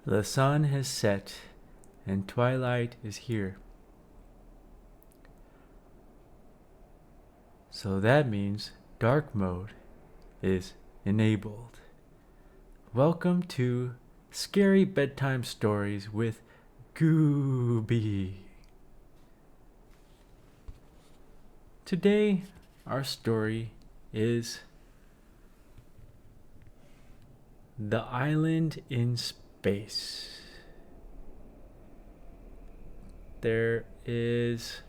The sun has set and twilight is here. So that means dark mode is enabled. Welcome to Scary Bedtime Stories with Goobie. Today, our story is The Island in Space. There is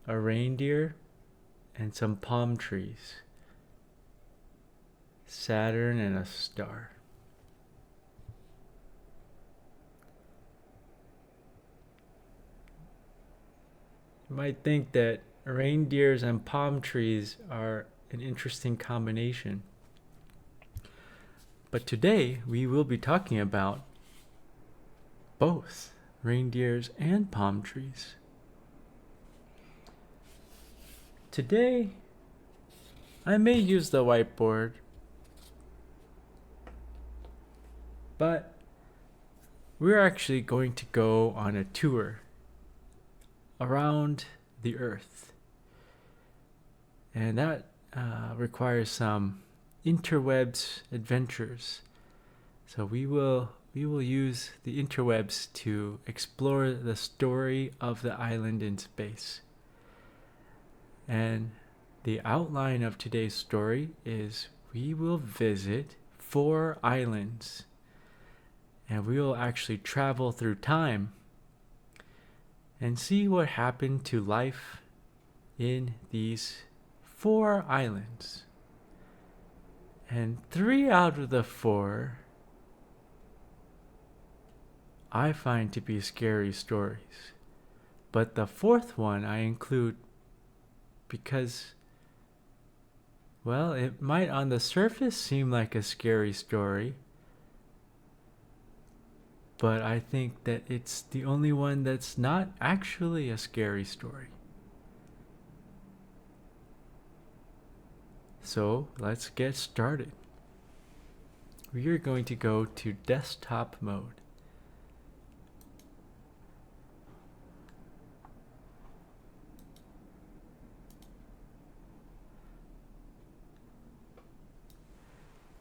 a reindeer and some palm trees, Saturn and a star. You might think that reindeers and palm trees are an interesting combination. But today we will be talking about both reindeers and palm trees. Today, I may use the whiteboard, but we're actually going to go on a tour around the Earth. And that requires some interwebs adventures. So we will use the interwebs to explore the story of the island in space. And the outline of today's story is we will visit 4 islands. And we will actually travel through time and see what happened to life in these 4 islands. And 3 out of the 4 I find to be scary stories. But the 4th one I include because, well, it might on the surface seem like a scary story, but I think that it's the only one that's not actually a scary story. So let's get started. We are going to go to desktop mode.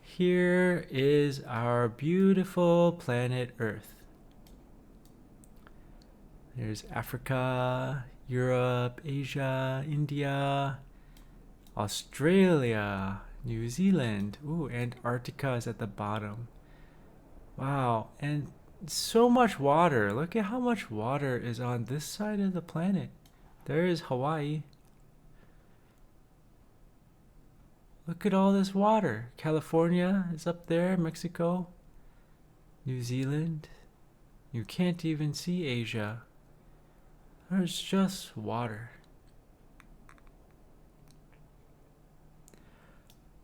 Here is our beautiful planet Earth. There's Africa, Europe, Asia, India, Australia, New Zealand. Ooh, Antarctica is at the bottom. Wow, and so much water. Look at how much water is on this side of the planet. There is Hawaii. Look at all this water. California is up there, Mexico, New Zealand. You can't even see Asia. There's just water.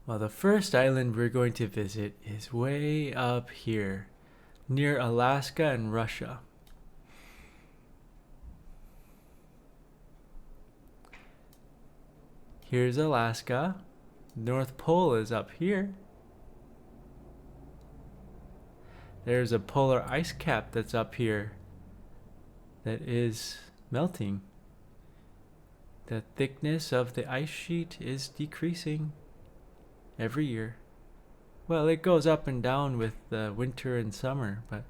Well, the first island we're going to visit is way up here, near Alaska and Russia. Here's Alaska. North Pole is up here. There's a polar ice cap that's up here that is melting. The thickness of the ice sheet is decreasing every year. Well, it goes up and down with the winter and summer, but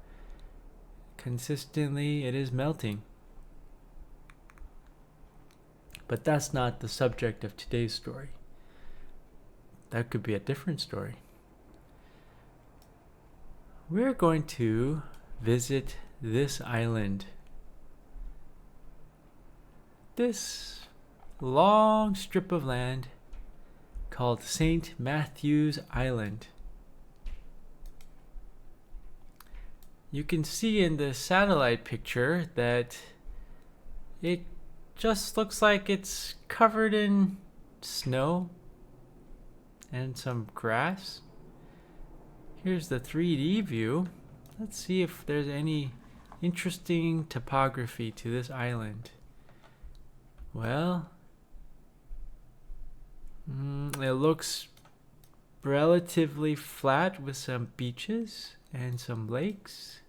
consistently it is melting. But that's not the subject of today's story. That could be a different story. We're going to visit this island. This long strip of land called St. Matthew's Island. You can see in the satellite picture that it just looks like it's covered in snow and some grass. Here's the 3D view. Let's see if there's any interesting topography to this island. Well, it looks relatively flat with some beaches and some lakes.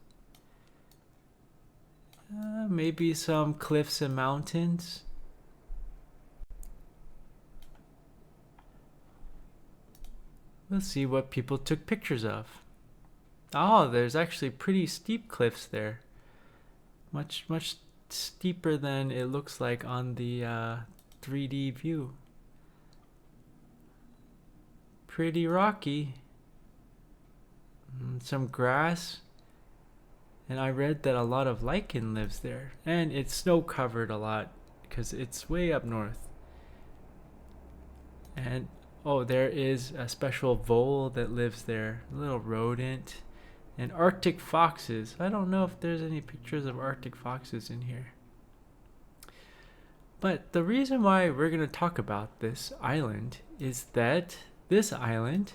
Maybe some cliffs and mountains. We'll see what people took pictures of. Oh, there's actually pretty steep cliffs there. Much steeper than it looks like on the 3D view. Pretty rocky. Some grass. And I read that a lot of lichen lives there. And it's snow covered a lot because it's way up north. And oh, there is a special vole that lives there. A little rodent. And Arctic foxes. I don't know if there's any pictures of Arctic foxes in here. But the reason why we're going to talk about this island is that this island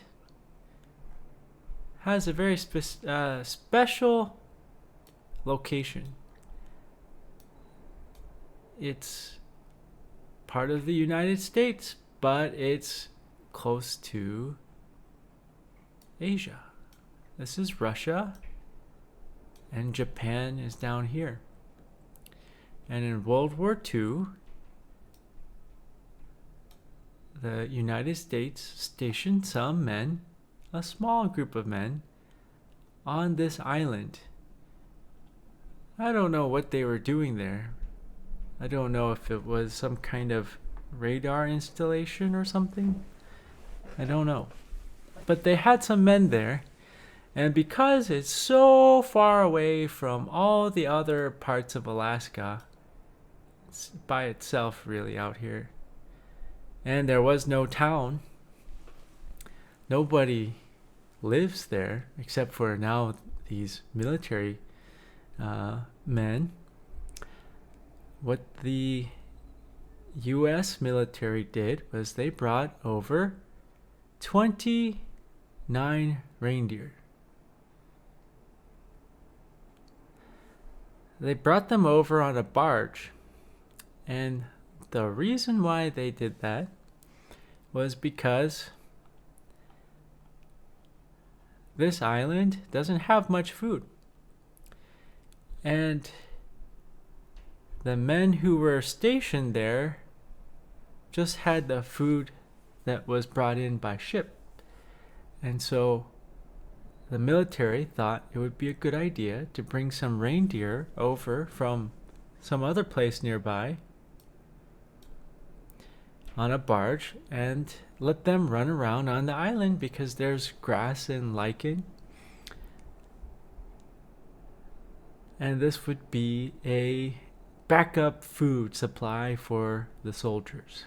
has a very special location. It's part of the United States, but it's close to Asia. This is Russia, and Japan is down here. And in World War II, the United States stationed some men, a small group of men, on this island. I don't know what they were doing there. I don't know if it was some kind of radar installation or something. I don't know. But they had some men there. And because it's so far away from all the other parts of Alaska, it's by itself really out here. And there was no town. Nobody lives there except for now these military men. What the U.S. military did was they brought over 29 reindeer. They brought them over on a barge, and the reason why they did that was because this island doesn't have much food. And the men who were stationed there just had the food that was brought in by ship. And so the military thought it would be a good idea to bring some reindeer over from some other place nearby on a barge and let them run around on the island because there's grass and lichen. And this would be a backup food supply for the soldiers.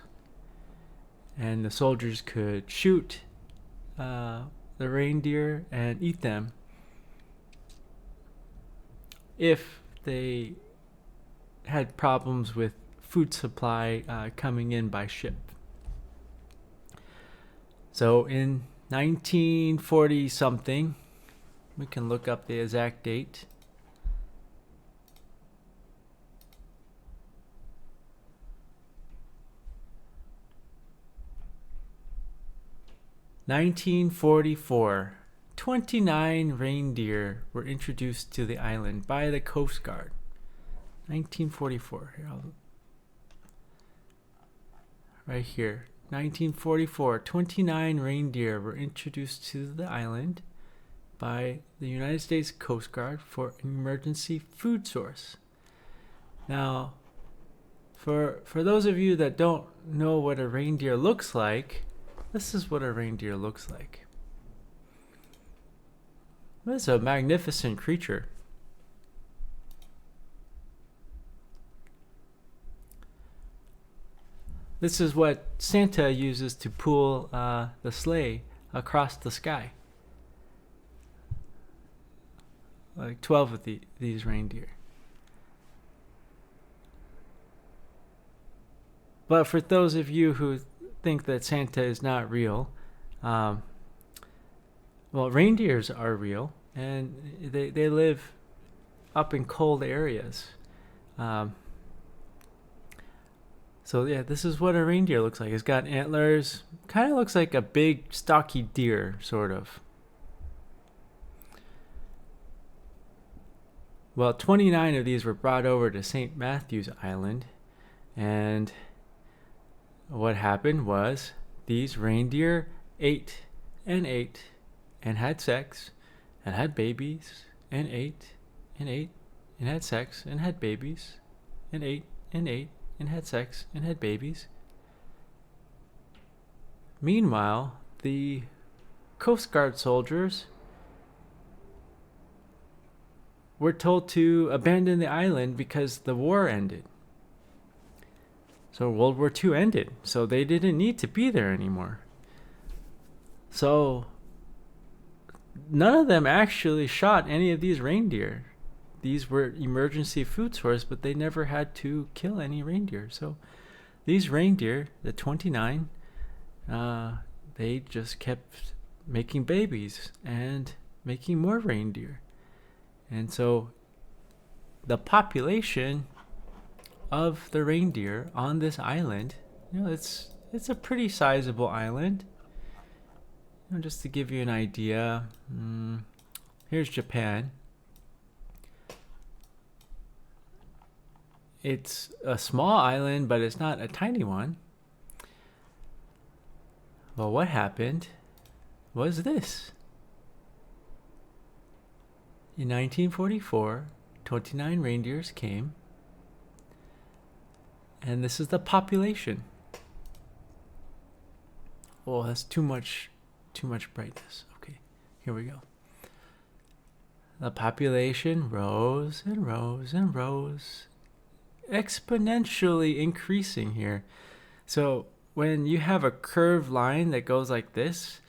And the soldiers could shoot the reindeer and eat them if they had problems with food supply coming in by ship. So in 1940 something, we can look up the exact date. (1944), 29 reindeer were introduced to the island by the Coast Guard. 1944. Here, right here. 1944, 29 reindeer were introduced to the island by the United States Coast Guard for an emergency food source. Now, for those of you that don't know what a reindeer looks like, this is what a reindeer looks like. It's a magnificent creature. This is what Santa uses to pull the sleigh across the sky. Like 12 of these reindeer. But for those of you who think that Santa is not real, well, reindeers are real, and they live up in cold areas. So yeah, this is what a reindeer looks like. It's got antlers. Kind of looks like a big stocky deer, sort of. Well, 29 of these were brought over to St. Matthew's Island. And what happened was these reindeer ate and had sex and had babies and ate and had sex and had babies and ate and had sex and had babies. Meanwhile, the Coast Guard soldiers were told to abandon the island because the war ended. So World War II ended, so they didn't need to be there anymore. So none of them actually shot any of these reindeer. These were emergency food source, but they never had to kill any reindeer. So these reindeer, the 29, they just kept making babies and making more reindeer. And so the population of the reindeer on this island, it's a pretty sizable island. Just to give you an idea, here's Japan. It's a small island, but it's not a tiny one. Well, what happened was this. In 1944, 29 reindeers came, and this is the population. Oh, that's too much brightness. Okay, here we go. The population rose and rose and rose, exponentially increasing here. So when you have a curved line that goes like this,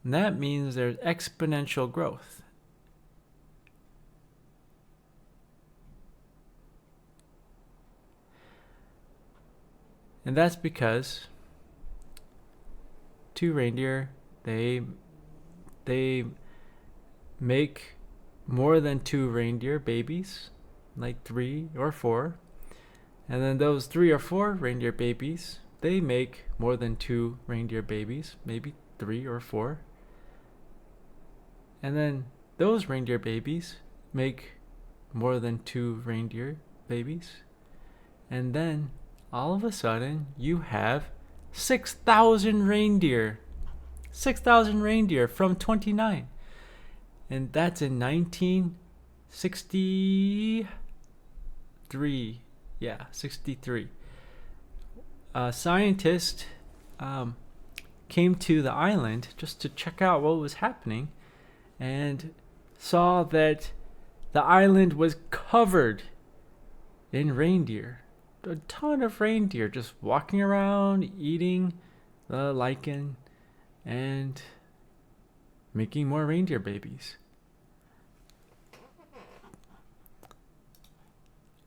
that means there's exponential growth. And that's because two reindeer, they make more than two reindeer babies, like 3 or 4. And then those 3 or 4 reindeer babies, they make more than 2 reindeer babies, maybe 3 or 4. And then those reindeer babies make more than 2 reindeer babies. And then all of a sudden you have 6,000 reindeer. 6,000 reindeer from 29. And that's in 1963. Yeah, 63. A scientist came to the island just to check out what was happening and saw that the island was covered in reindeer. A ton of reindeer just walking around, eating the lichen and making more reindeer babies.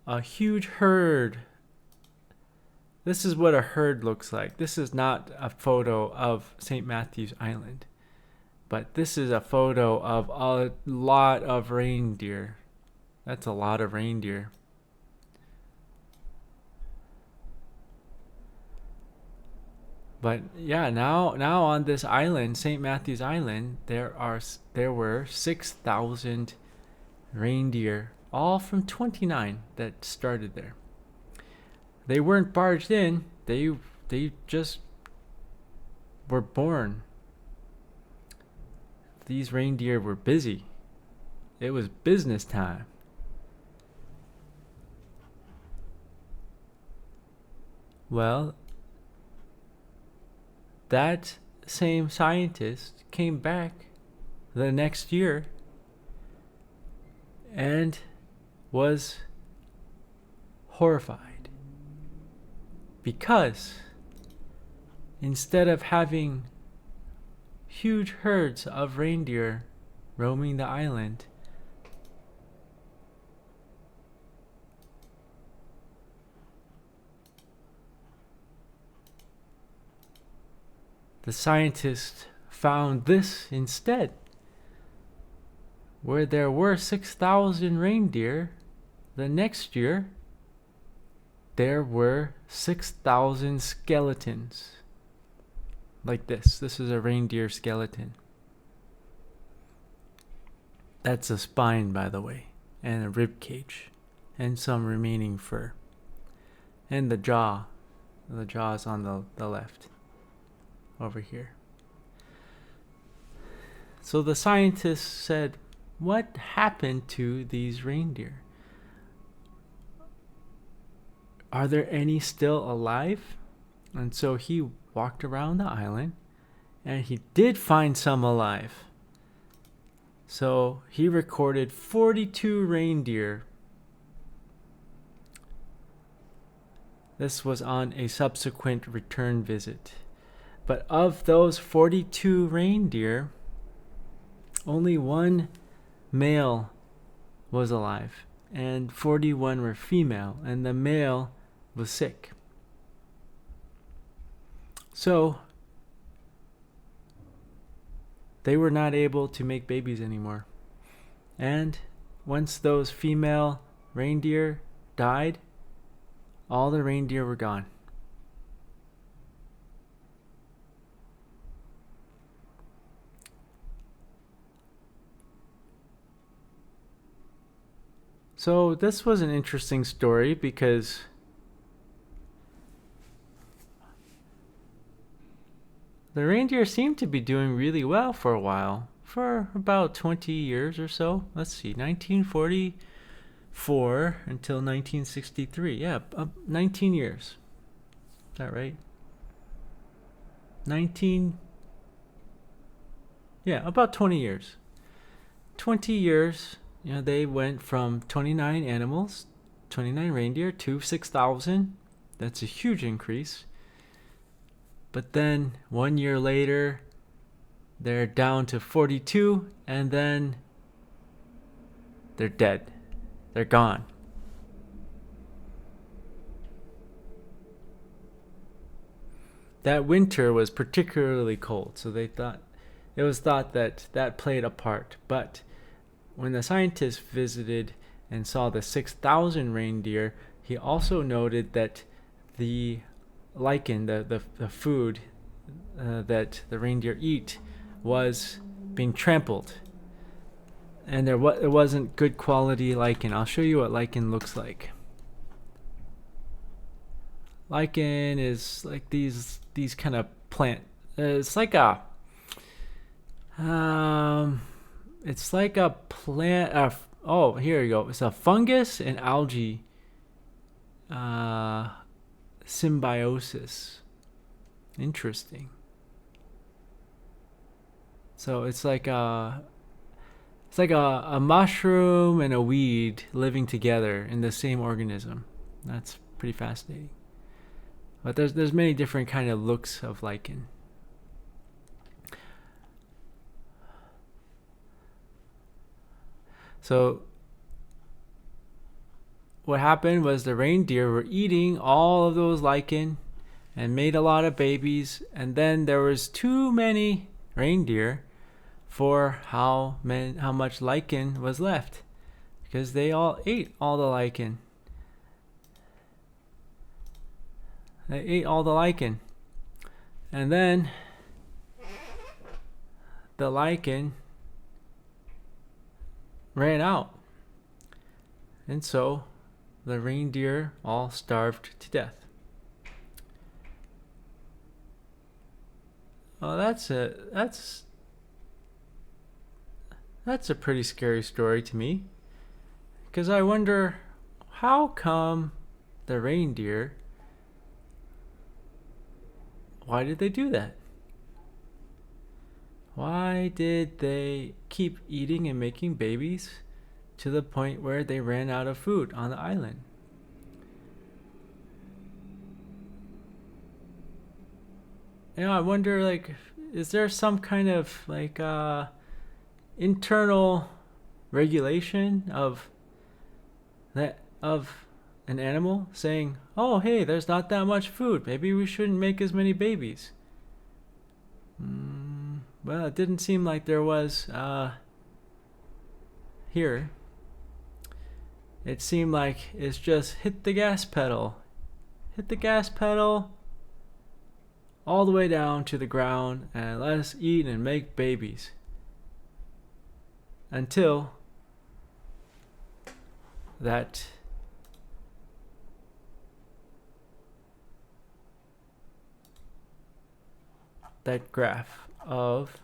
A huge herd. This is what a herd looks like. This is not a photo of St. Matthew's Island, but this is a photo of a lot of reindeer. That's a lot of reindeer. But yeah, now on this island, St. Matthew's Island, there were 6,000 reindeer, all from 29 that started there. They weren't barged in. They just were born. These reindeer were busy. It was business time. Well, that same scientist came back the next year and was horrified because instead of having huge herds of reindeer roaming the island, the scientists found this instead. Where there were 6,000 reindeer, the next year there were 6,000 skeletons. Like this. This is a reindeer skeleton. That's a spine, by the way, and a rib cage, and some remaining fur. And the jaw. The jaw is on the left. Over here. So the scientists said, what happened to these reindeer? Are there any still alive? And so he walked around the island, and he did find some alive. So he recorded 42 reindeer. This was on a subsequent return visit. But of those 42 reindeer, only one male was alive, and 41 were female, and the male was sick. So they were not able to make babies anymore. And once those female reindeer died, all the reindeer were gone. So this was an interesting story because the reindeer seemed to be doing really well for a while, for about 20 years or so. Let's see, 1944 until 1963. Yeah, 19 years. Is that right? 19, yeah, about 20 years. 20 years, they went from 29 animals, 29 reindeer to 6,000. That's a huge increase. But then 1 year later, they're down to 42, and then they're dead. They're gone. That winter was particularly cold, so it was thought that that played a part. But when the scientists visited and saw the 6,000 reindeer, he also noted that the lichen, the food that the reindeer eat, was being trampled, and it wasn't good quality lichen. I'll show you what lichen looks like. Lichen is like these kind of plant. It's like a plant. Oh, here you go. It's a fungus and algae symbiosis. Interesting. So it's like a mushroom and a weed living together in the same organism. That's pretty fascinating. But there's many different kind of looks of lichen. So what happened was the reindeer were eating all of those lichen and made a lot of babies, and then there was too many reindeer for how much lichen was left, because they all ate all the lichen. They ate all the lichen, and then the lichen ran out, and so the reindeer all starved to death. Well, that's a pretty scary story to me, because I wonder, how come the reindeer, why did they do that? Why did they keep eating and making babies to the point where they ran out of food on the island? I wonder, like, is there some kind of like internal regulation of an animal saying, "Oh, hey, there's not that much food. Maybe we shouldn't make as many babies." Well, it didn't seem like there was here. It seemed like it's just hit the gas pedal. hit the gas pedal all the way down to the ground and let us eat and make babies. Until that graph of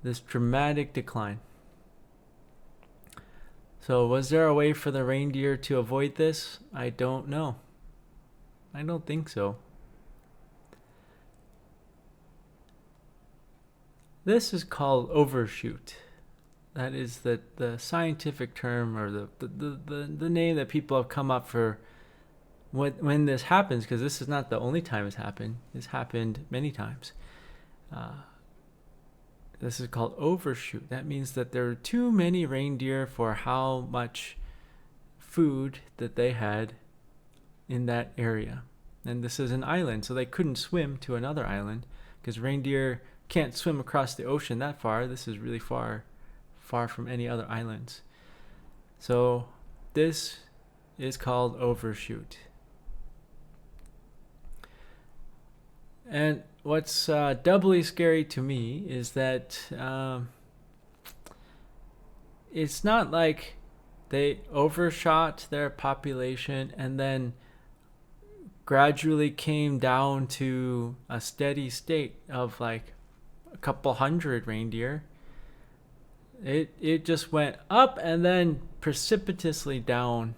this dramatic decline. So was there a way for the reindeer to avoid this? I don't know. I don't think so. This is called overshoot. That is the scientific term, or the name that people have come up for when this happens, because this is not the only time it's happened. It's happened many times. This is called overshoot. That means that there are too many reindeer for how much food that they had in that area. And this is an island, so they couldn't swim to another island because reindeer can't swim across the ocean that far. This is really far from any other islands. So this is called overshoot. And what's doubly scary to me is that it's not like they overshot their population and then gradually came down to a steady state of like a couple hundred reindeer. It just went up and then precipitously down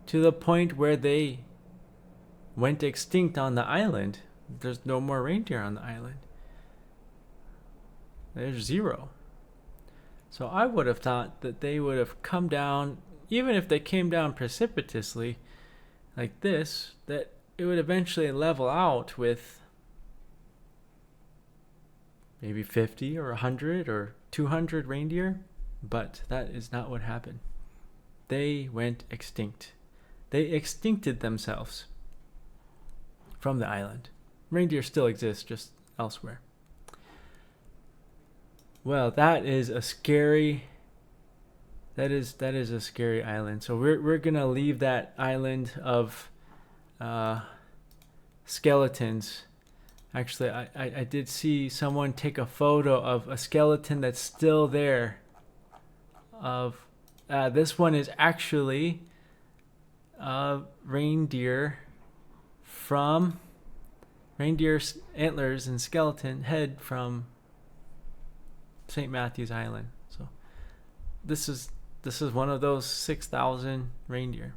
to the point where they went extinct on the island. There's no more reindeer on the island. There's zero. So I would have thought that they would have come down, even if they came down precipitously like this, that it would eventually level out with maybe 50 or 100 or 200 reindeer, but that is not what happened. They went extinct. They extincted themselves from the island. Reindeer still exist, just elsewhere. Well, that is a scary island. So we're gonna leave that island of skeletons. Actually, I did see someone take a photo of a skeleton that's still there. This one is actually a reindeer from reindeer's antlers and skeleton head from St. Matthew's Island. So this is one of those 6,000 reindeer.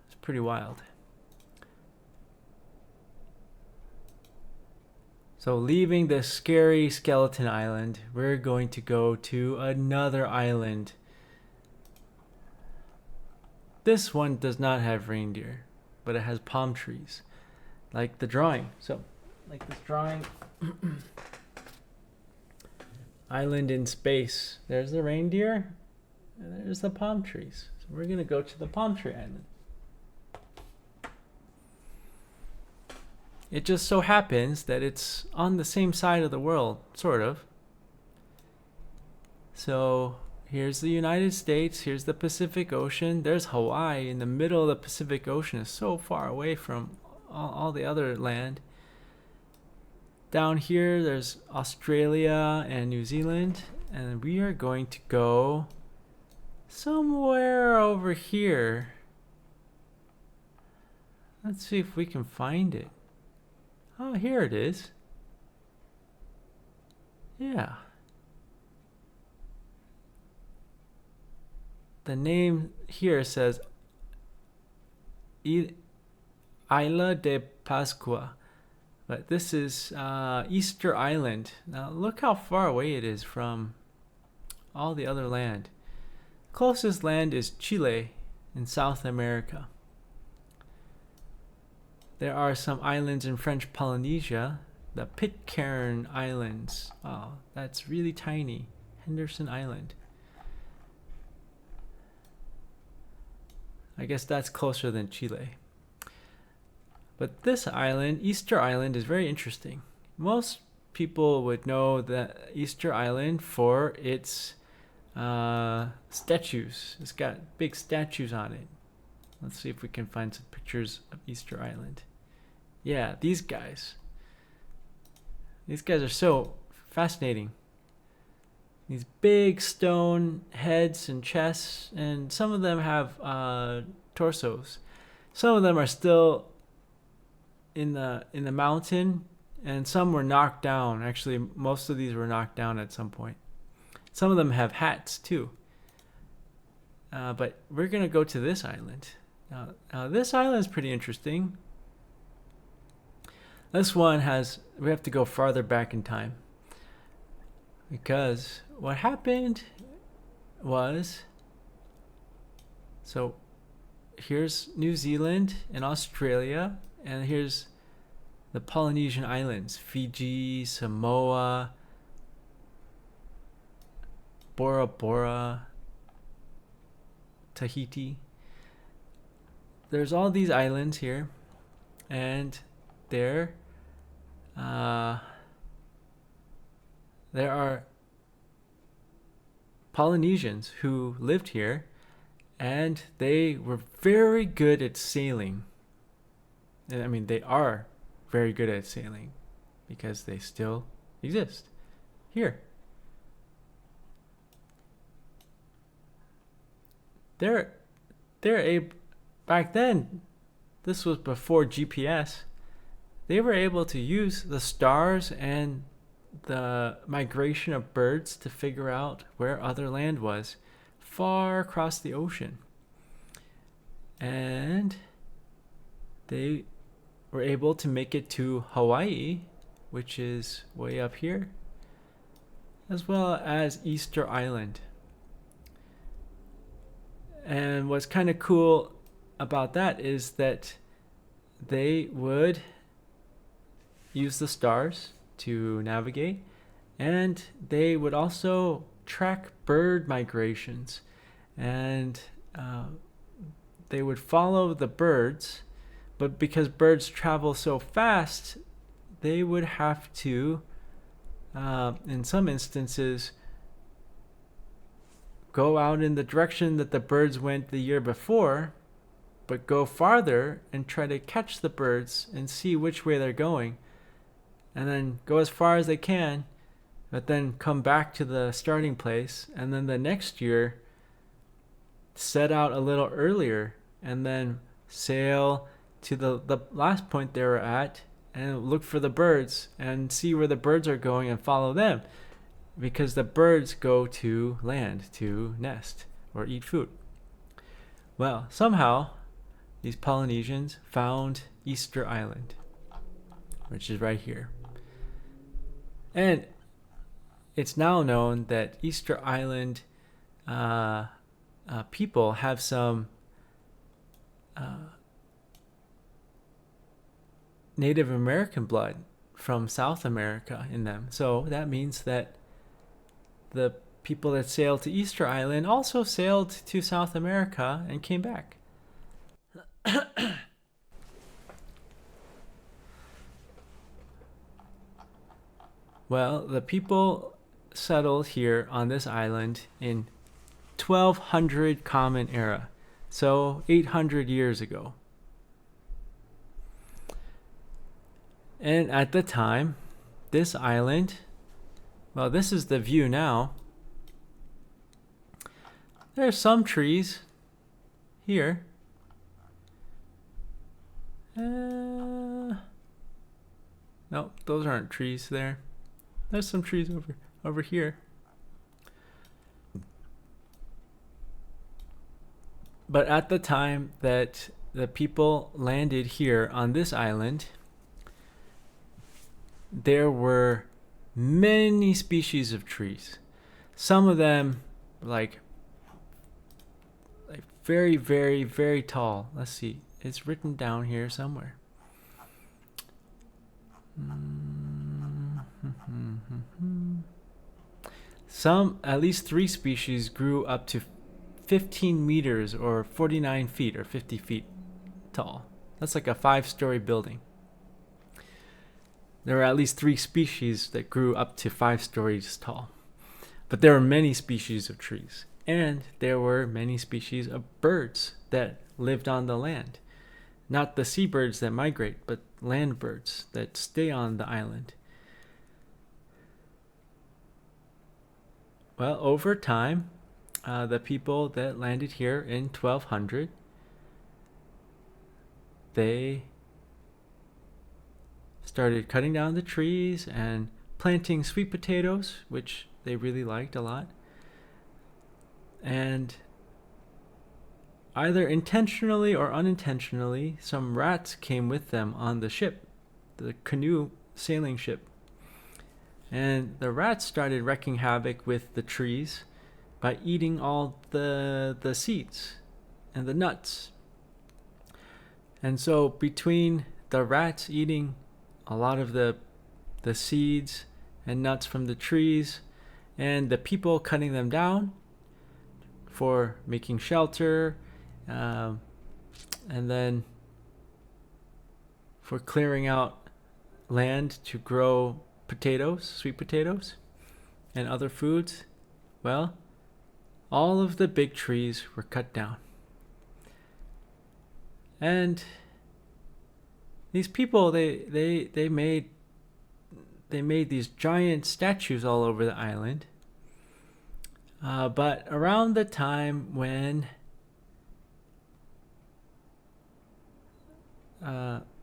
It's pretty wild. So leaving the scary skeleton island, we're going to go to another island. This one does not have reindeer, but it has palm trees, like the drawing. So, like this drawing, island in space. There's the reindeer, and there's the palm trees. So we're gonna go to the palm tree island. It just so happens that it's on the same side of the world, sort of. So here's the United States, here's the Pacific Ocean, there's Hawaii in the middle of the Pacific Ocean. It's so far away from all the other land. Down here, there's Australia and New Zealand, and we are going to go somewhere over here. Let's see if we can find it. Oh, here it is. Yeah. The name here says Isla de Pascua, but this is Easter Island. Now look how far away it is from all the other land. Closest land is Chile in South America. There are some islands in French Polynesia, the Pitcairn Islands. Oh, that's really tiny. Henderson Island. I guess that's closer than Chile. But this island, Easter Island, is very interesting. Most people would know that Easter Island for its statues. It's got big statues on it. Let's see if we can find some pictures of Easter Island. Yeah, these guys. These guys are so fascinating. These big stone heads and chests, and some of them have torsos. Some of them are still in the mountain, and some were knocked down. Actually, most of these were knocked down at some point. Some of them have hats too. But we're gonna go to this island. Now this island is pretty interesting. This one we have to go farther back in time. Because what happened was, so here's New Zealand and Australia, and here's the Polynesian islands, Fiji, Samoa, Bora Bora, Tahiti. There's all these islands here, and there are Polynesians who lived here, and they were very good at sailing. I mean, they are very good at sailing because they still exist here. They're able, back then, this was before GPS, they were able to use the stars and the migration of birds to figure out where other land was far across the ocean. And they were able to make it to Hawaii, which is way up here, as well as Easter Island. And what's kind of cool about that is that they would use the stars to navigate, and they would also track bird migrations, and they would follow the birds, but because birds travel so fast, they would have to, in some instances, go out in the direction that the birds went the year before, but go farther and try to catch the birds and see which way they're going, and then go as far as they can, but then come back to the starting place, and then the next year set out a little earlier and then sail to the last point they were at and look for the birds and see where the birds are going and follow them, because the birds go to land to nest or eat food. Well, somehow these Polynesians found Easter Island, which is right here. And it's now known that Easter Island people have some Native American blood from South America in them. So that means that the people that sailed to Easter Island also sailed to South America and came back. Well, the people settled here on this island in 1200 Common Era, so 800 years ago. And at the time, this island, well, this is the view now. There are some trees here. No, those aren't trees there. There's some trees over here. But at the time that the people landed here on this island, there were many species of trees. Some of them like very, very, very tall. Let's see. It's written down here somewhere. Some, at least 3 species, grew up to 15 meters or 49 feet or 50 feet tall. That's like a 5-story building. There were at least 3 species that grew up to 5 stories tall. But there were many species of trees, and there were many species of birds that lived on the land. Not the seabirds that migrate, but land birds that stay on the island. Well, over time, the people that landed here in 1200, they started cutting down the trees and planting sweet potatoes, which they really liked a lot. And either intentionally or unintentionally, some rats came with them on the ship, the canoe sailing ship. And the rats started wreaking havoc with the trees by eating all the seeds and the nuts. And so between the rats eating a lot of the seeds and nuts from the trees and the people cutting them down for making shelter, and then for clearing out land to grow potatoes, sweet potatoes, and other foods, well, all of the big trees were cut down. And these people, they made these giant statues all over the island. But around the time when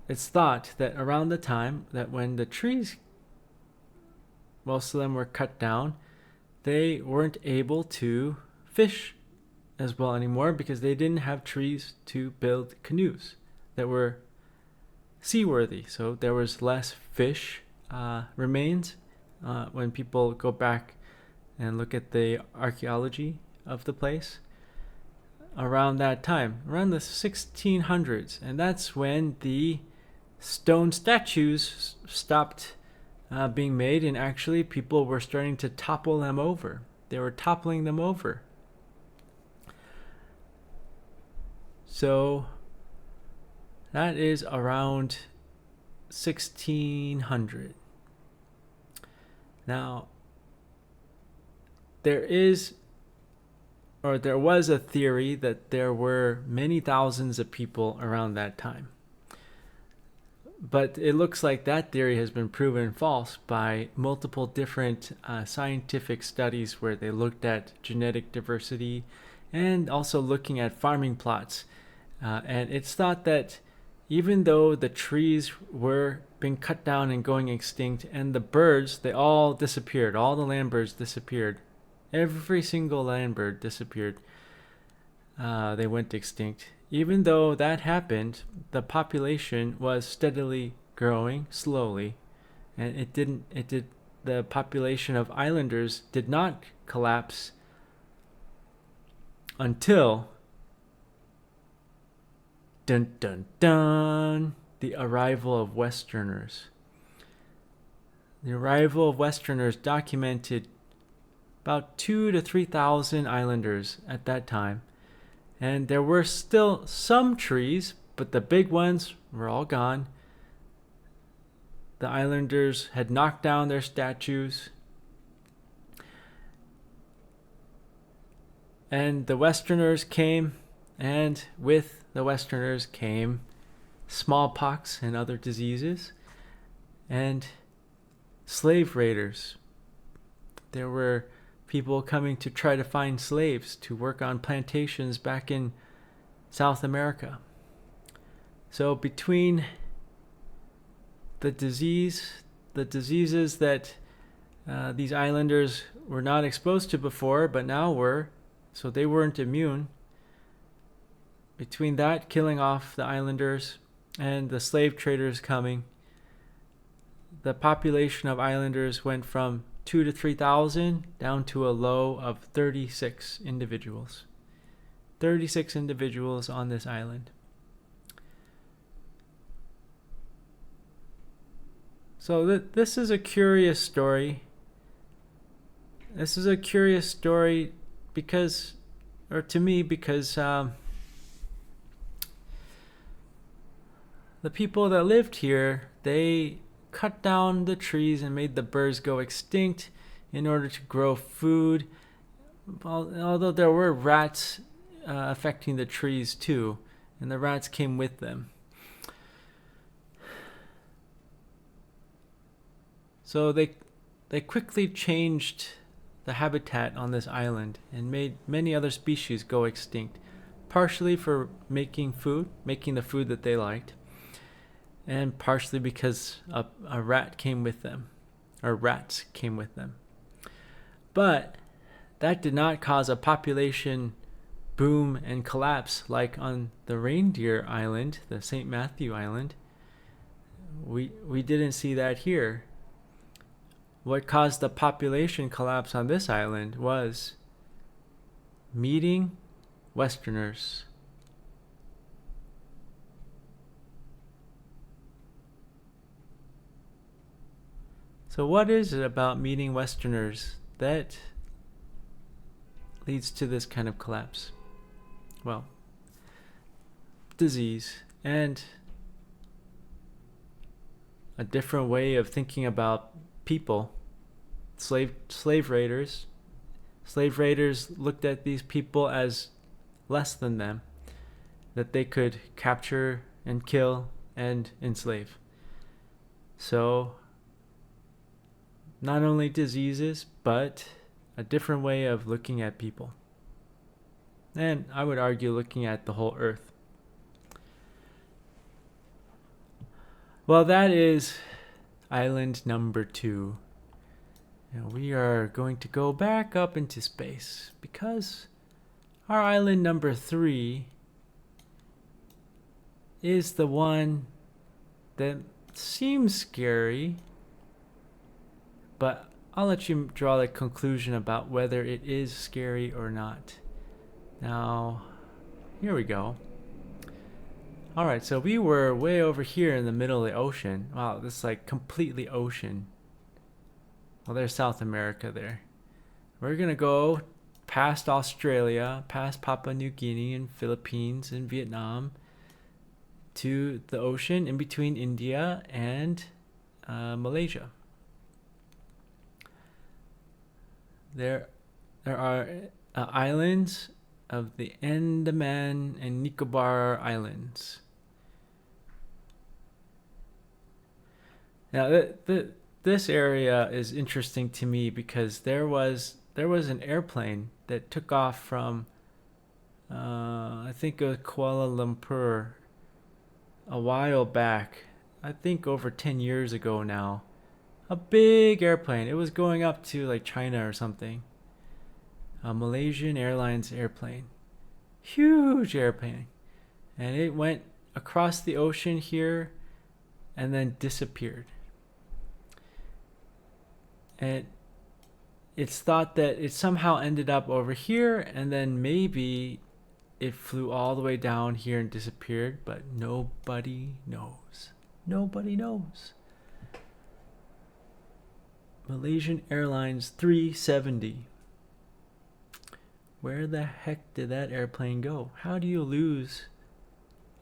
it's thought that around the time that when the trees, most of them were cut down, they weren't able to fish as well anymore because they didn't have trees to build canoes that were seaworthy. So there was less fish remains when people go back and look at the archaeology of the place around that time, around the 1600s. And that's when the stone statues stopped being made, and actually people were starting to topple them over. They were toppling them over. So that is around 1600. Now, there was a theory that there were many thousands of people around that time. But it looks like that theory has been proven false by multiple different scientific studies where they looked at genetic diversity and also looking at farming plots. And it's thought that even though the trees were being cut down and going extinct, and the birds, they all disappeared, all the land birds disappeared, every single land bird disappeared, they went extinct. Even though that happened, the population was steadily growing slowly, and the population of islanders did not collapse until dun dun dun, the arrival of Westerners. The arrival of Westerners documented about 2,000 to 3,000 islanders at that time. And there were still some trees, but the big ones were all gone. The islanders had knocked down their statues. And the Westerners came, and with the Westerners came smallpox and other diseases, and slave raiders. There were people coming to try to find slaves to work on plantations back in South America. So between the diseases that these islanders were not exposed to before, but now were, so they weren't immune, between that killing off the islanders and the slave traders coming, the population of islanders went from 2,000 to 3,000 down to a low of 36 individuals. 36 individuals on this island. So this is a curious story. This is a curious story because the people that lived here, they cut down the trees and made the birds go extinct, in order to grow food. Although there were rats affecting the trees too, and the rats came with them. So they quickly changed the habitat on this island and made many other species go extinct, partially for making the food that they liked, and partially because a rat came with them, or rats came with them. But that did not cause a population boom and collapse like on the Reindeer Island, the St. Matthew Island. We didn't see that here. What caused the population collapse on this island was meeting Westerners. So what is it about meeting Westerners that leads to this kind of collapse? Well, disease and a different way of thinking about people. Slave raiders. Slave raiders looked at these people as less than them, that they could capture and kill and enslave. So, not only diseases, but a different way of looking at people. And I would argue looking at the whole earth. Well, that is island number 2. And we are going to go back up into space because our island number 3 is the one that seems scary, but I'll let you draw the conclusion about whether it is scary or not. Now, here we go. Alright, so we were way over here in the middle of the ocean. Wow, this is like completely ocean. Well, there's South America there. We're going to go past Australia, past Papua New Guinea and Philippines and Vietnam to the ocean in between India and Malaysia. There are islands of the Andaman and Nicobar Islands. Now, this area is interesting to me because there was an airplane that took off from I think it was Kuala Lumpur a while back. I think over 10 years ago now. A big airplane. It was going up to like China or something. A Malaysian Airlines airplane. Huge airplane. And it went across the ocean here and then disappeared. And it's thought that it somehow ended up over here and then maybe it flew all the way down here and disappeared, but nobody knows. Nobody knows. Malaysian Airlines 370. Where the heck did that airplane go? How do you lose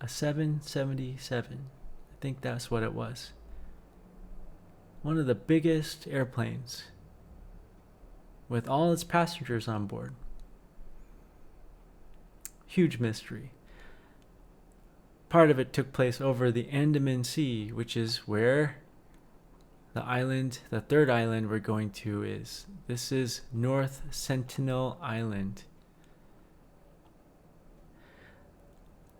a 777? I think that's what it was. One of the biggest airplanes with all its passengers on board. Huge mystery. Part of it took place over the Andaman Sea, which is where the island, the third island we're going to is. This is North Sentinel Island.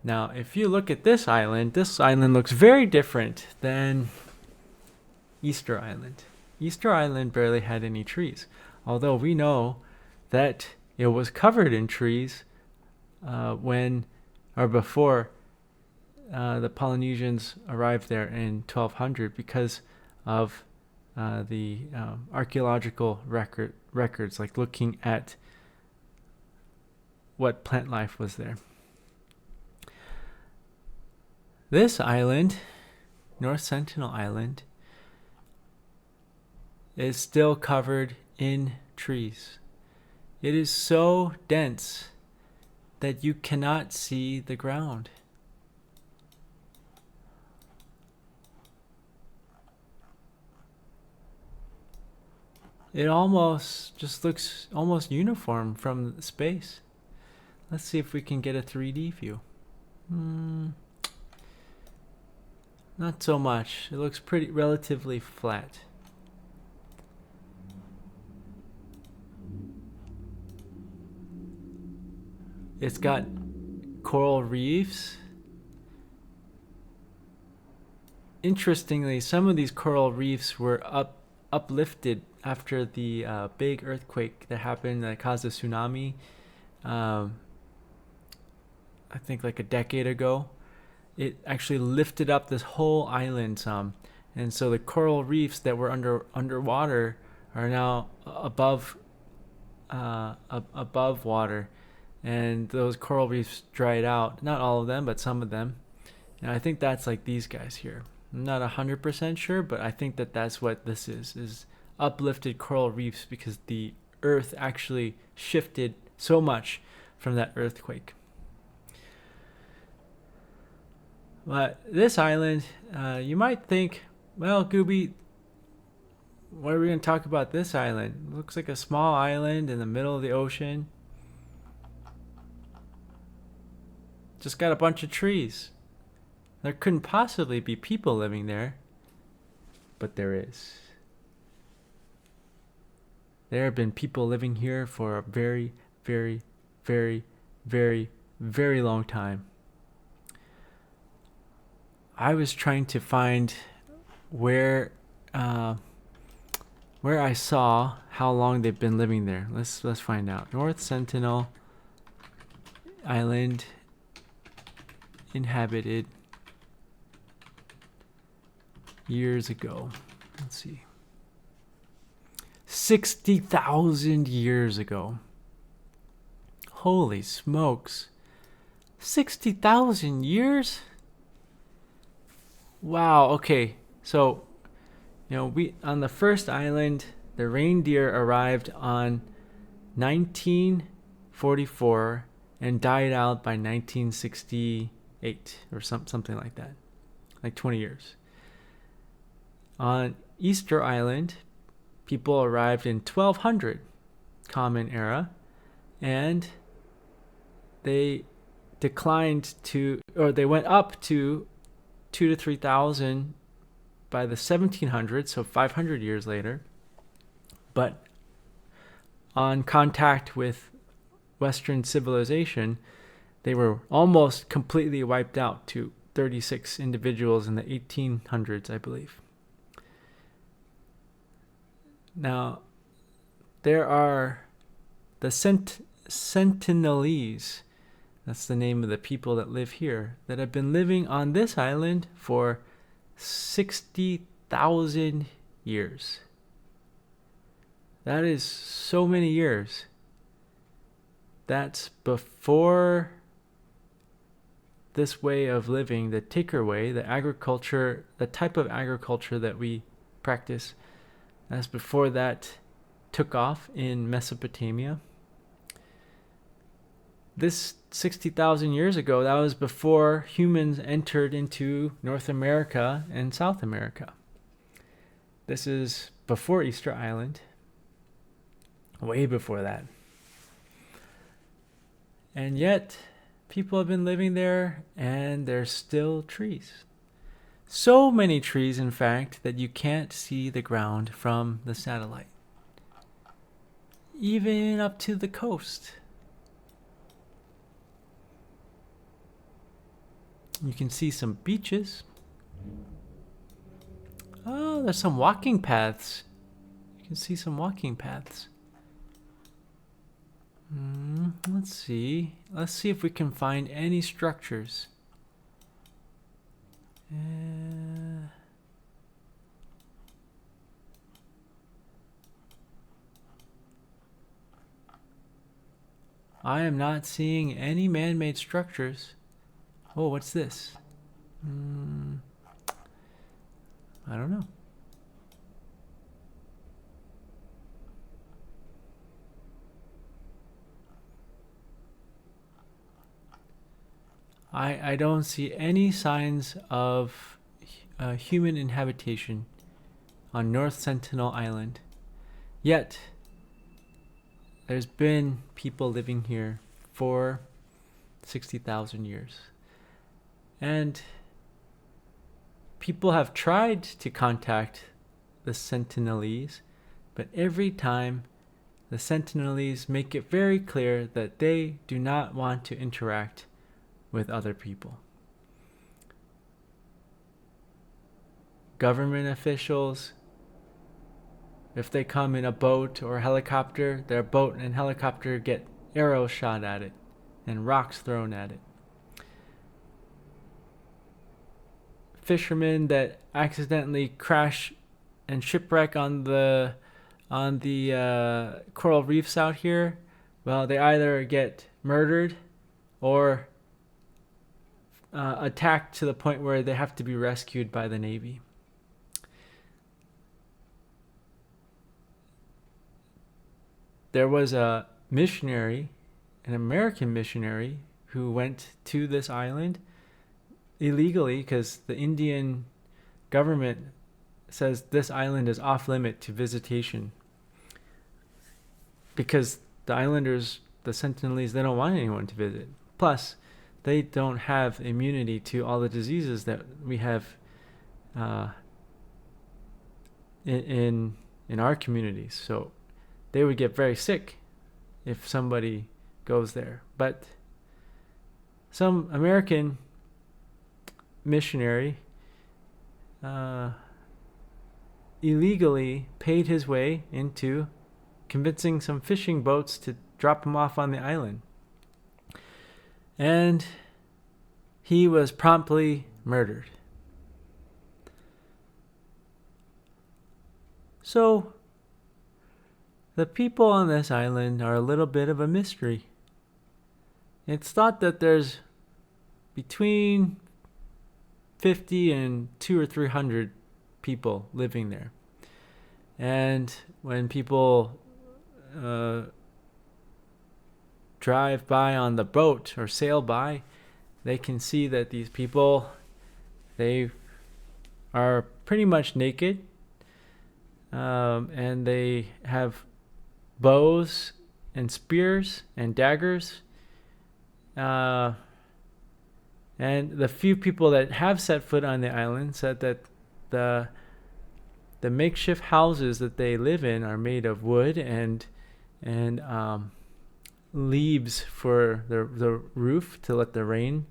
Now, if you look at this island looks very different than Easter Island. Easter Island barely had any trees, although we know that it was covered in trees before the Polynesians arrived there in 1200 because of the archaeological records, like looking at what plant life was there. This island, North Sentinel Island, is still covered in trees. It is so dense that you cannot see the ground. It almost just looks almost uniform from space. Let's see if we can get a 3D view. Not so much. It looks pretty relatively flat. It's got coral reefs. Interestingly, some of these coral reefs were uplifted after the big earthquake that happened that caused a tsunami. I think like a decade ago. It actually lifted up this whole island some, and so the coral reefs that were underwater are now above water, and those coral reefs dried out. Not all of them, but some of them. And I think that's like these guys here. I'm not 100% sure, but I think that that's what this is uplifted coral reefs because the earth actually shifted so much from that earthquake. But this island, you might think, well, Goobie, what are we going to talk about this island? It looks like a small island in the middle of the ocean. Just got a bunch of trees. There couldn't possibly be people living there. But there is. There have been people living here for a very, very, very, very, very long time. I was trying to find where I saw how long they've been living there. Let's find out. North Sentinel Island inhabited years ago. Let's see. 60,000 years ago. Holy smokes. 60,000 years? Wow, okay. So, we on the first island, the reindeer arrived on 1944 and died out by 1968 or something like that. Like 20 years. On Easter Island, people arrived in 1200 Common Era, and they declined to, or they went up to 2,000 to 3,000 by the 1700s, so 500 years later. But on contact with Western civilization, they were almost completely wiped out to 36 individuals in the 1800s, I believe. Now, there are the Sentinelese, that's the name of the people that live here, that have been living on this island for 60,000 years. That is so many years. That's before this way of living, the Ticker way, the agriculture, the type of agriculture that we practice. That's before that took off in Mesopotamia. This 60,000 years ago, that was before humans entered into North America and South America. This is before Easter Island. Way before that. And yet, people have been living there, and there's still trees. So many trees, in fact, that you can't see the ground from the satellite. Even up to the coast. You can see some beaches. Oh, there's some walking paths. You can see some walking paths. Let's see. Let's see if we can find any structures. I am not seeing any man-made structures. Oh, what's this? I don't know. I don't see any signs of human inhabitation on North Sentinel Island. Yet, there's been people living here for 60,000 years. And people have tried to contact the Sentinelese, but every time the Sentinelese make it very clear that they do not want to interact with other people. Government officials, if they come in a boat or a helicopter, their boat and helicopter get arrows shot at it and rocks thrown at it. Fishermen that accidentally crash and shipwreck on the coral reefs out here, well, they either get murdered or attacked to the point where they have to be rescued by the Navy. There was a missionary, an American missionary, who went to this island illegally because the Indian government says this island is off limit to visitation because the islanders, the Sentinelese, they don't want anyone to visit. Plus, they don't have immunity to all the diseases that we have in our communities. So they would get very sick if somebody goes there. But some American missionary illegally paid his way into convincing some fishing boats to drop him off on the island. And he was promptly murdered. So, the people on this island are a little bit of a mystery. It's thought that there's between 50 and 200 or 300 people living there. And when people drive by on the boat or sail by, they can see that these people, they are pretty much naked, and they have bows and spears and daggers. And the few people that have set foot on the island said that the makeshift houses that they live in are made of wood and leaves for the roof to let the rain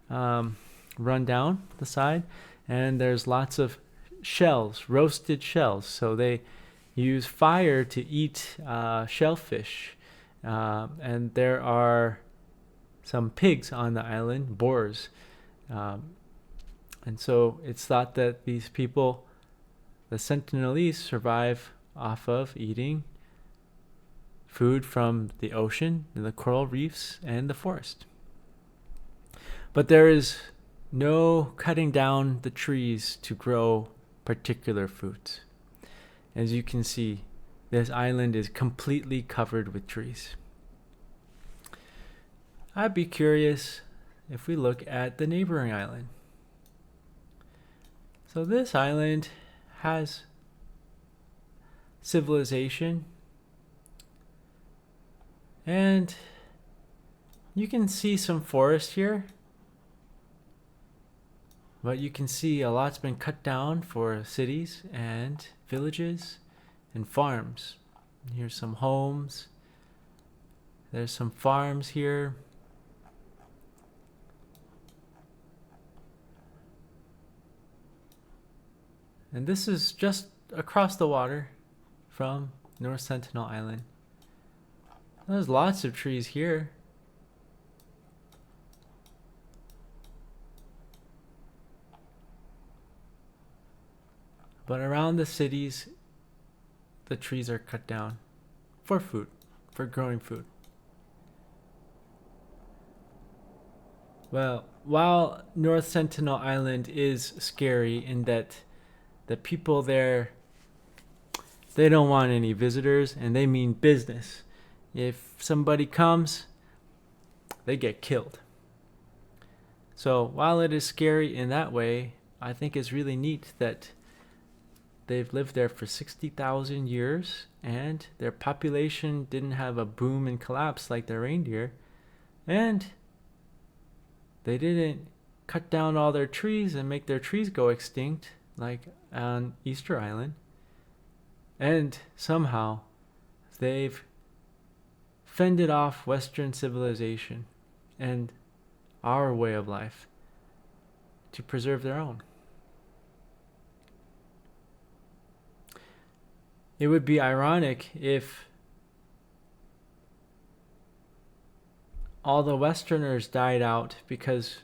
run down the side. And there's lots of shells, roasted shells. So they use fire to eat shellfish. And there are some pigs on the island, boars. And so it's thought that these people, the Sentinelese, survive off of eating food from the ocean, the coral reefs, and the forest. But there is no cutting down the trees to grow particular foods. As you can see, this island is completely covered with trees. I'd be curious if we look at the neighboring island. So this island has civilization, and you can see some forest here, but you can see a lot's been cut down for cities and villages and farms. Here's some homes. There's some farms here. And this is just across the water from North Sentinel Island. There's lots of trees here. But around the cities, the trees are cut down for food, for growing food. Well, while North Sentinel Island is scary in that the people there, they don't want any visitors, and they mean business. If somebody comes, they get killed. So while it is scary in that way, I think it's really neat that they've lived there for 60,000 years, and their population didn't have a boom and collapse like the reindeer, and they didn't cut down all their trees and make their trees go extinct like on Easter Island. And somehow they've fended off Western civilization and our way of life to preserve their own. It would be ironic if all the Westerners died out because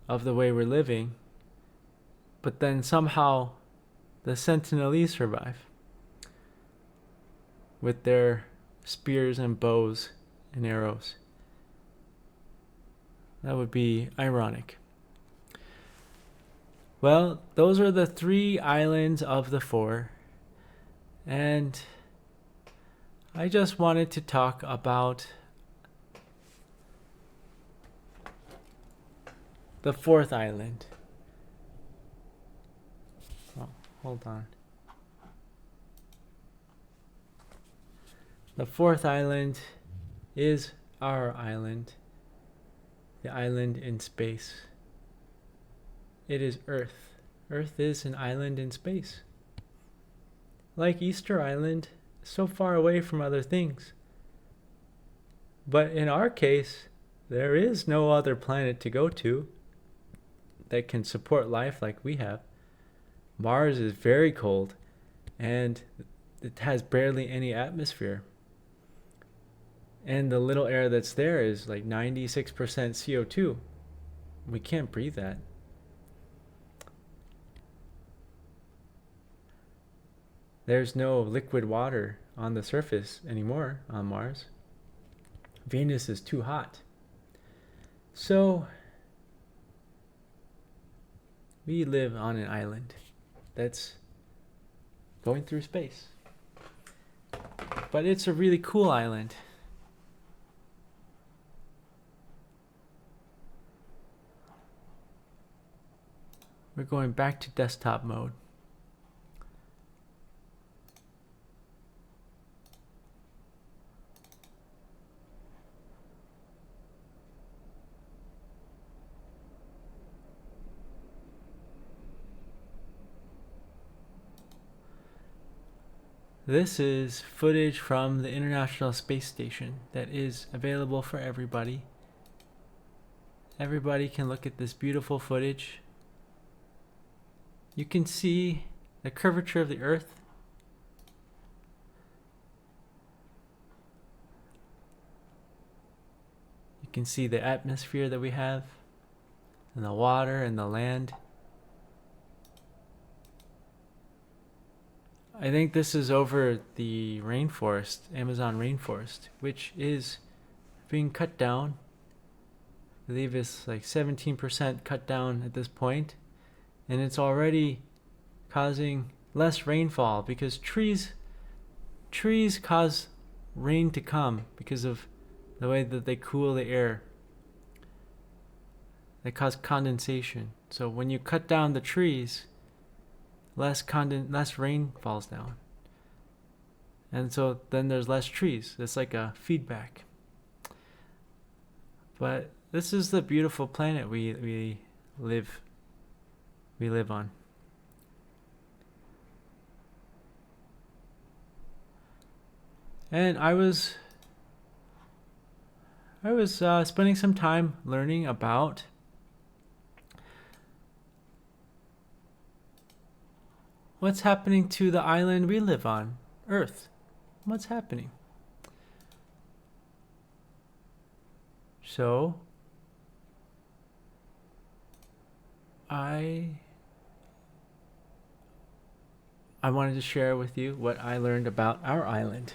of the way we're living, but then somehow the Sentinel survive with their spears and bows and arrows. That would be ironic. Well, those are the 3 islands of the 4. And I just wanted to talk about the 4th island. Oh, hold on. The 4th island is our island. The island in space. It is Earth. Earth is an island in space. Like Easter Island, so far away from other things. But in our case, there is no other planet to go to that can support life like we have. Mars is very cold, and it has barely any atmosphere. And the little air that's there is like 96% CO2. We can't breathe that. There's no liquid water on the surface anymore on Mars. Venus is too hot. So we live on an island that's going through space. But it's a really cool island. We're going back to desktop mode. This is footage from the International Space Station that is available for everybody. Everybody can look at this beautiful footage. You can see the curvature of the Earth. You can see the atmosphere that we have, and the water and the land. I think this is over the rainforest, Amazon rainforest, which is being cut down. I believe it's like 17% cut down at this point, and it's already causing less rainfall because trees cause rain to come because of the way that they cool the air. They cause condensation. So when you cut down the trees, less rain falls down. And so then there's less trees. It's like a feedback. But this is the beautiful planet we live on. And I was spending some time learning about what's happening to the island we live on, Earth. What's happening? So, I wanted to share with you what I learned about our island.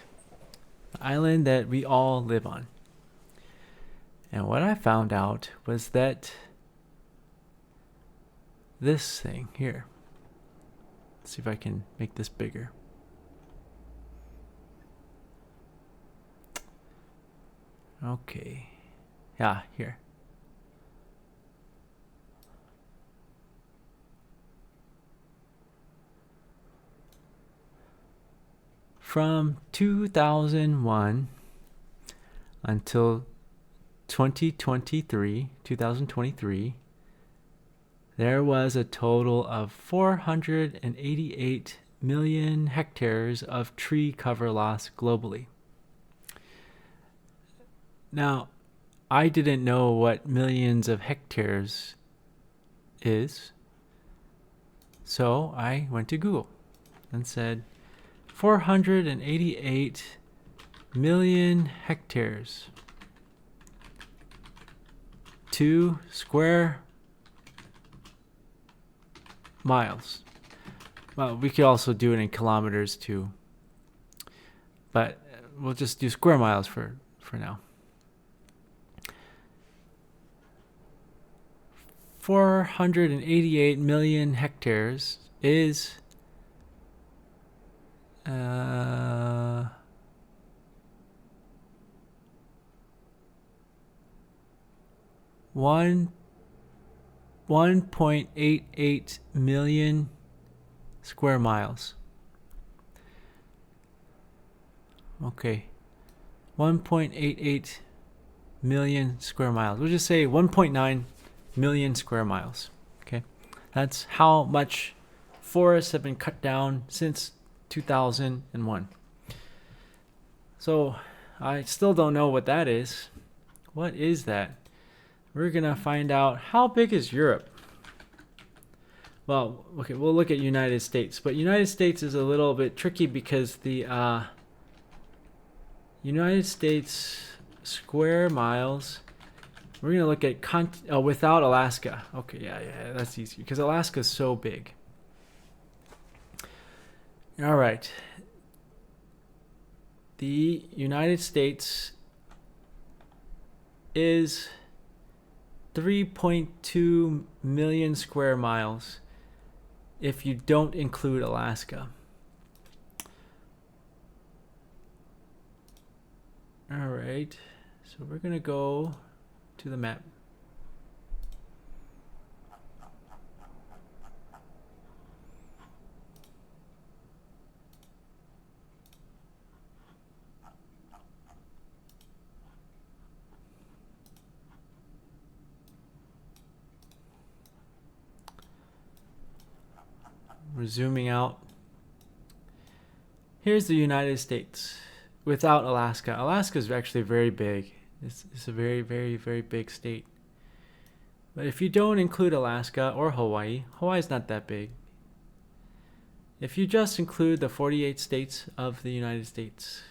The island that we all live on. And what I found out was that this thing here. Let's see if I can make this bigger. Okay. Yeah, here. from 2001 until 2023, there was a total of 488 million hectares of tree cover loss globally. Now, I didn't know what millions of hectares is, so I went to Google and said 488 million hectares, 2 square miles. Well, we could also do it in kilometers too, but we'll just do square miles for now. 488 million hectares is 1.88 million square miles. Okay, 1.88 million square miles. We'll just say 1.9 million square miles. Okay, that's how much forests have been cut down since 2001. So I still don't know what that is. What is that? We're gonna find out. How big is Europe? Well, okay, we'll look at United States, but United States is a little bit tricky because the United States square miles, we're gonna look at without Alaska. Okay, yeah, that's easy because Alaska is so big. All right, the United States is 3.2 million square miles if you don't include Alaska. All right, so we're gonna go to the map. We're zooming out. Here's the United States without Alaska. Alaska is actually very big. It's a very, very, very big state. But if you don't include Alaska or Hawaii, Hawaii's not that big. If you just include the 48 states of the United States,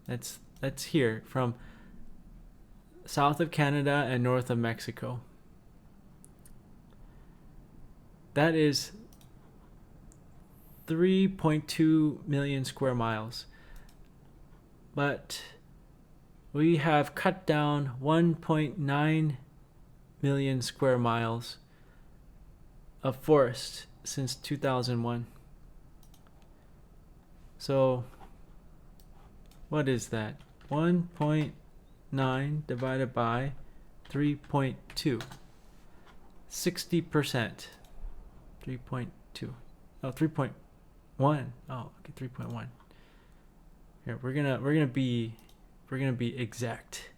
that's here from south of Canada and north of Mexico. That is 3.2 million square miles. But we have cut down 1.9 million square miles of forest since 2001. So what is that? 1.9 divided by 3.2. 60%. 3.2. Oh, 3.1. Oh, okay, 3.1. Here, we're gonna be exact.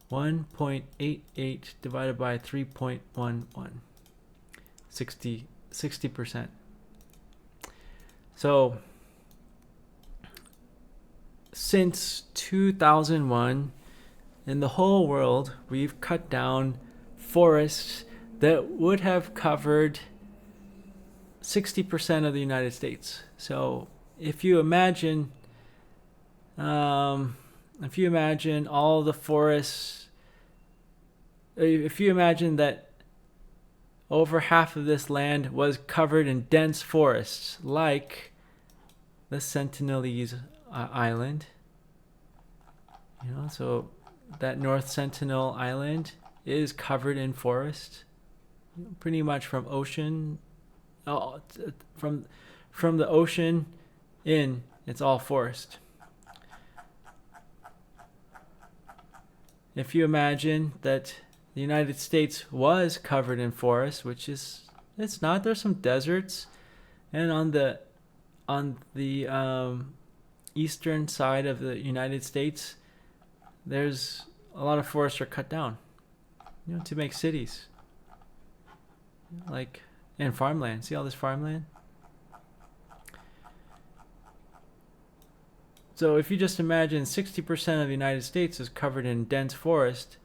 1.88 divided by 3.11. 60%. So since 2001, in the whole world, we've cut down forests that would have covered 60% of the United States. So if you imagine all the forests, if you imagine that over half of this land was covered in dense forests, like the Sentinel Island, so that North Sentinel Island is covered in forest, pretty much from the ocean in, it's all forest. If you imagine that the United States was covered in forest, which it's not, there's some deserts, and on the eastern side of the United States, there's a lot of forests are cut down, to make cities. Like, and farmland. See all this farmland? So if you just imagine 60% of the United States is covered in dense forest,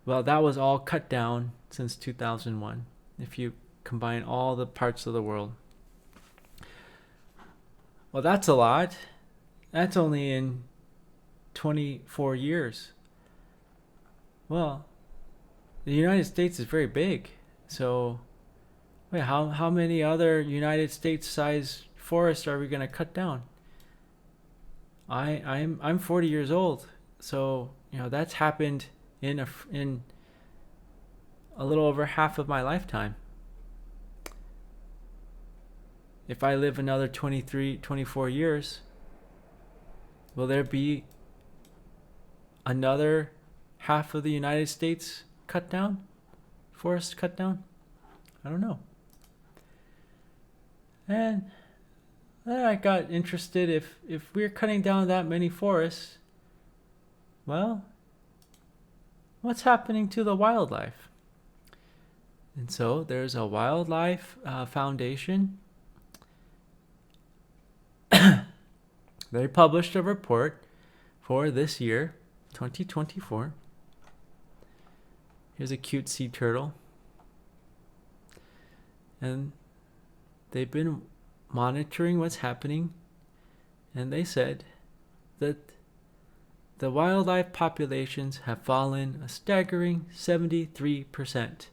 well, that was all cut down since 2001, if you combine all the parts of the world. Well, that's a lot. That's only in 24 years. Well, the United States is very big. So, wait, how many other United States-sized forests are we going to cut down? I'm 40 years old, so that's happened in a little over half of my lifetime. If I live another 23, 24 years, will there be another half of the United States cut down? Forest cut down? I don't know. And then I got interested, if we're cutting down that many forests, well, what's happening to the wildlife? And so there's a wildlife foundation. They published a report for this year, 2024. Here's a cute sea turtle. And they've been monitoring what's happening, and they said that the wildlife populations have fallen a staggering 73%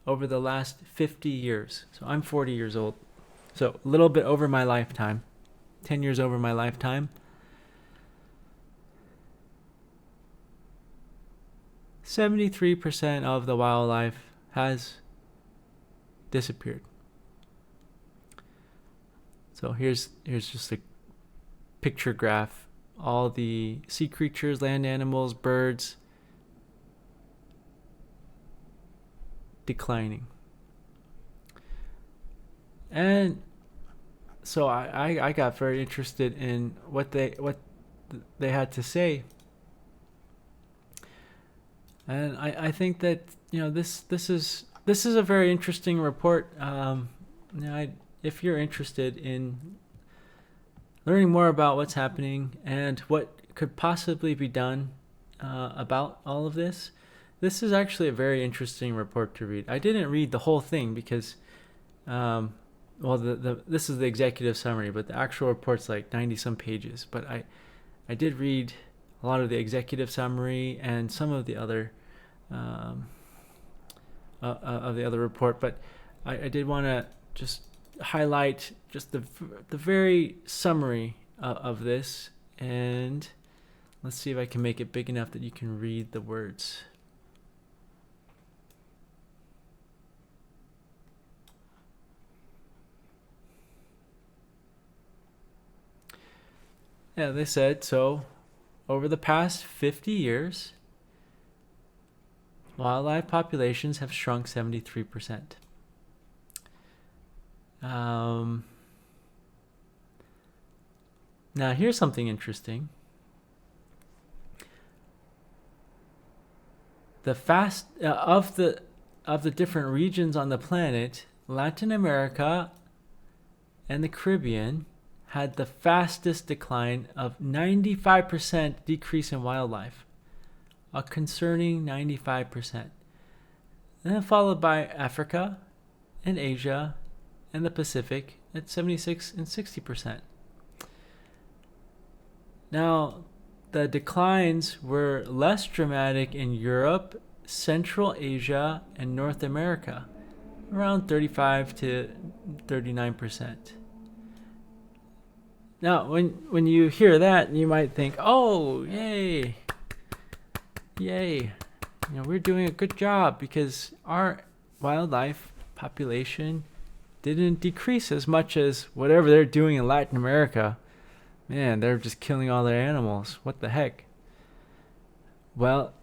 over the last 50 years. So I'm 40 years old. So a little bit over my lifetime. 10 years over my lifetime. 73% of the wildlife has disappeared. So here's just a picture graph. All the sea creatures, land animals, birds declining. And so I got very interested in what they had to say. And I think that this is a very interesting report. If you're interested in learning more about what's happening and what could possibly be done about all of this, this is actually a very interesting report to read. I didn't read the whole thing because, this is the executive summary, but the actual report's like 90 some pages. But I did read a lot of the executive summary and some of the other report. But I did want to just highlight just the very summary of this, and let's see if I can make it big enough that you can read the words. Yeah, they said, so over the past 50 years, wildlife populations have shrunk 73%. Now here's something interesting. The of the different regions on the planet, Latin America and the Caribbean had the fastest decline of 95% decrease in wildlife, a concerning 95%. And then followed by Africa and Asia and the Pacific at 76 and 60%. Now, the declines were less dramatic in Europe, Central Asia, and North America, around 35 to 39%. Now, when you hear that, you might think, oh, yay, we're doing a good job because our wildlife population didn't decrease as much as whatever they're doing in Latin America. Man, they're just killing all their animals. What the heck? Well,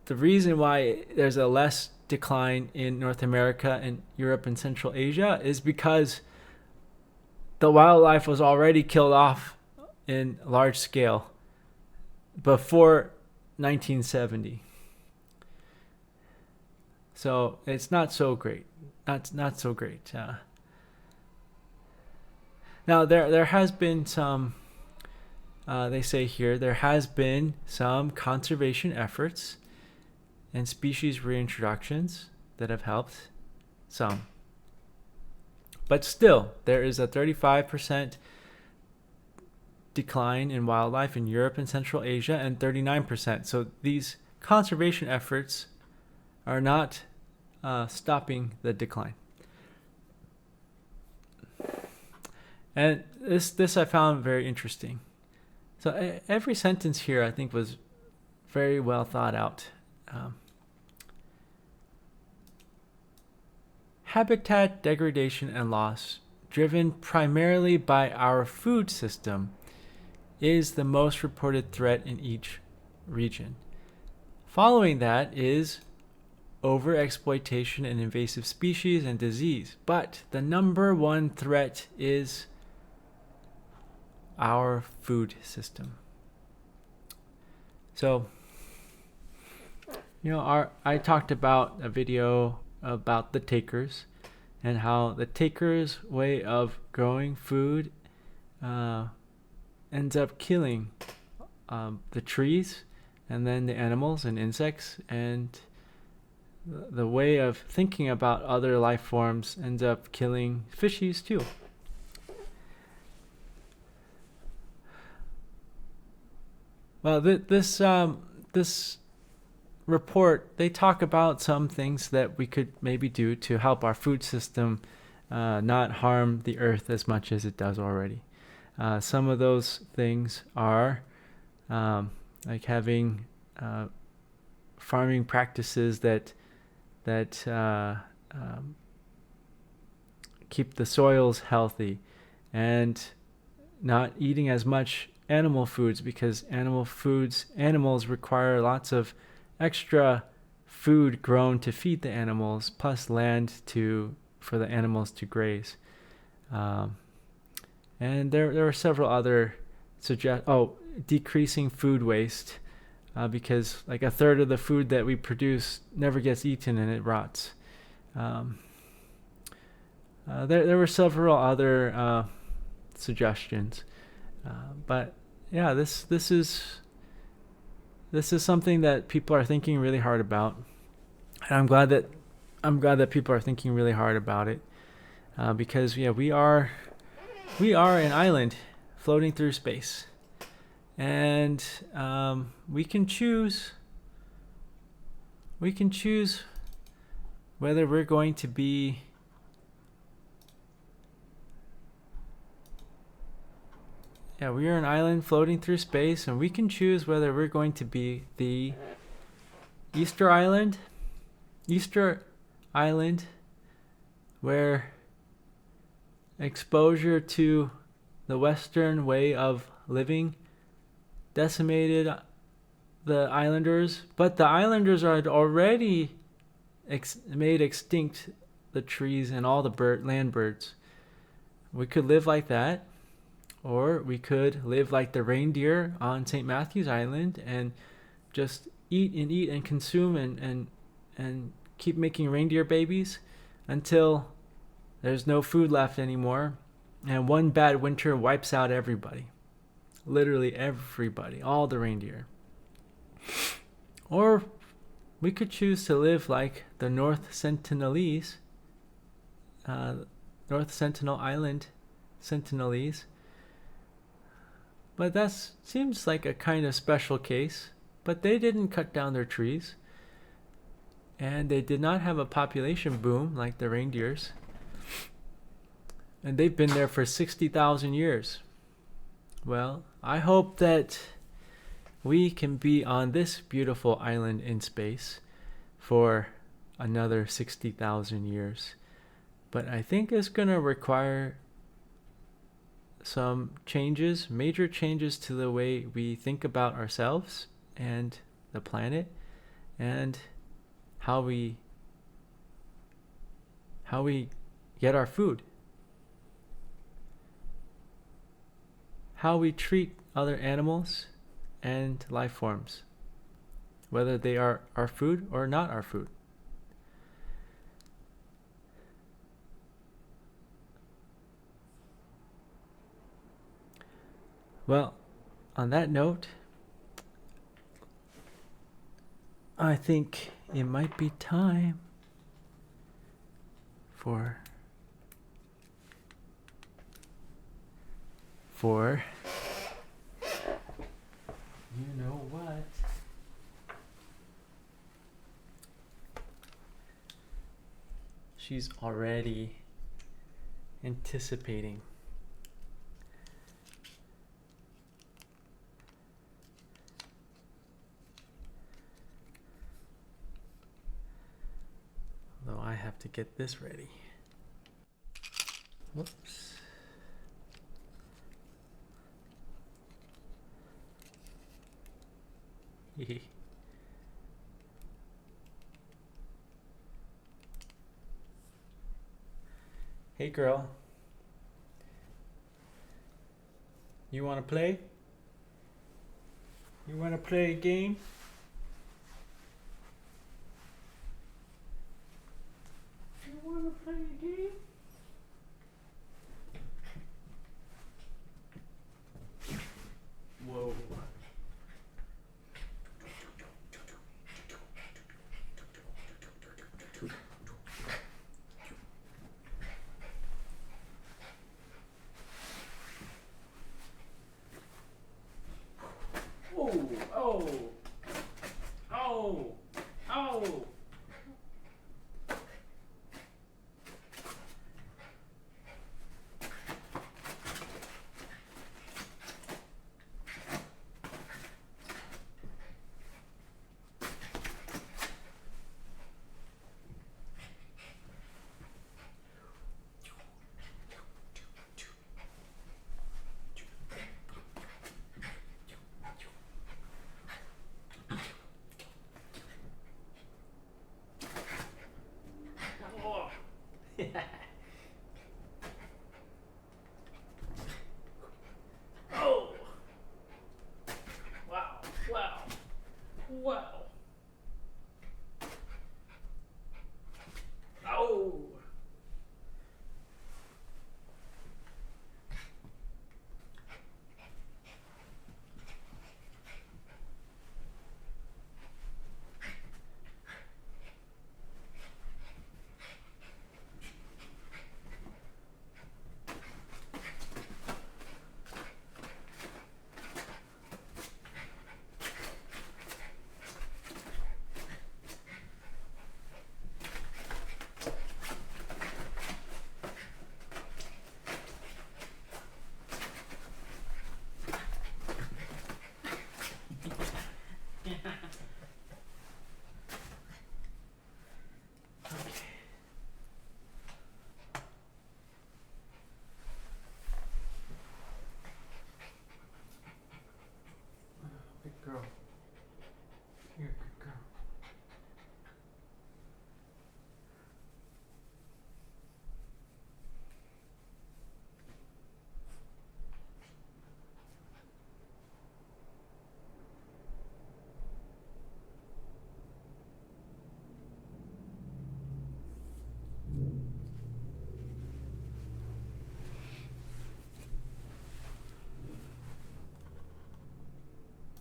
the reason why there's a less decline in North America and Europe and Central Asia is because the wildlife was already killed off in large scale before 1970. So it's not so great. Not so great. Now there has been some. They say here there has been some conservation efforts and species reintroductions that have helped some. But still, there is a 35% decline in wildlife in Europe and Central Asia and 39%. So these conservation efforts are not stopping the decline. And this I found very interesting. So every sentence here I think was very well thought out. Habitat degradation and loss, driven primarily by our food system, is the most reported threat in each region. Following that is overexploitation and invasive species and disease. But the number one threat is our food system. So, I talked about a video about the takers and how the takers' way of growing food ends up killing the trees and then the animals and insects, and the way of thinking about other life forms ends up killing fishies too. Well, this report, they talk about some things that we could maybe do to help our food system not harm the earth as much as it does already. Some of those things are like having farming practices that keep the soils healthy, and not eating as much animal foods, because animals require lots of extra food grown to feed the animals, plus land for the animals to graze. And there are several other decreasing food waste, because like a third of the food that we produce never gets eaten and it rots. There were several other suggestions, but yeah, this is something that people are thinking really hard about, and I'm glad that people are thinking really hard about it, because we are an island floating through space, and we can choose whether we're going to be we are an island floating through space, and we can choose whether we're going to be the Easter Island, where exposure to the Western way of living decimated the islanders, but the islanders had already made extinct the trees and all the land birds. We could live like that, or we could live like the reindeer on St. Matthew's Island and just eat and consume and keep making reindeer babies until there's no food left anymore, and one bad winter wipes out everybody. Literally everybody, all the reindeer. Or we could choose to live like the North Sentinelese, North Sentinel Island Sentinelese. But that seems like a kind of special case. But they didn't cut down their trees, and they did not have a population boom like the reindeers. And they've been there for 60,000 years. Well, I hope that we can be on this beautiful island in space for another 60,000 years. But I think it's going to require some changes, major changes to the way we think about ourselves and the planet, and how we get our food. how we treat other animals and life forms, whether they are our food or not our food. Well, on that note, I think it might be time for you know what. She's already anticipating. Although I have to get this ready. Whoops. Hey girl, you want to play? You want to play a game? You want to play a game?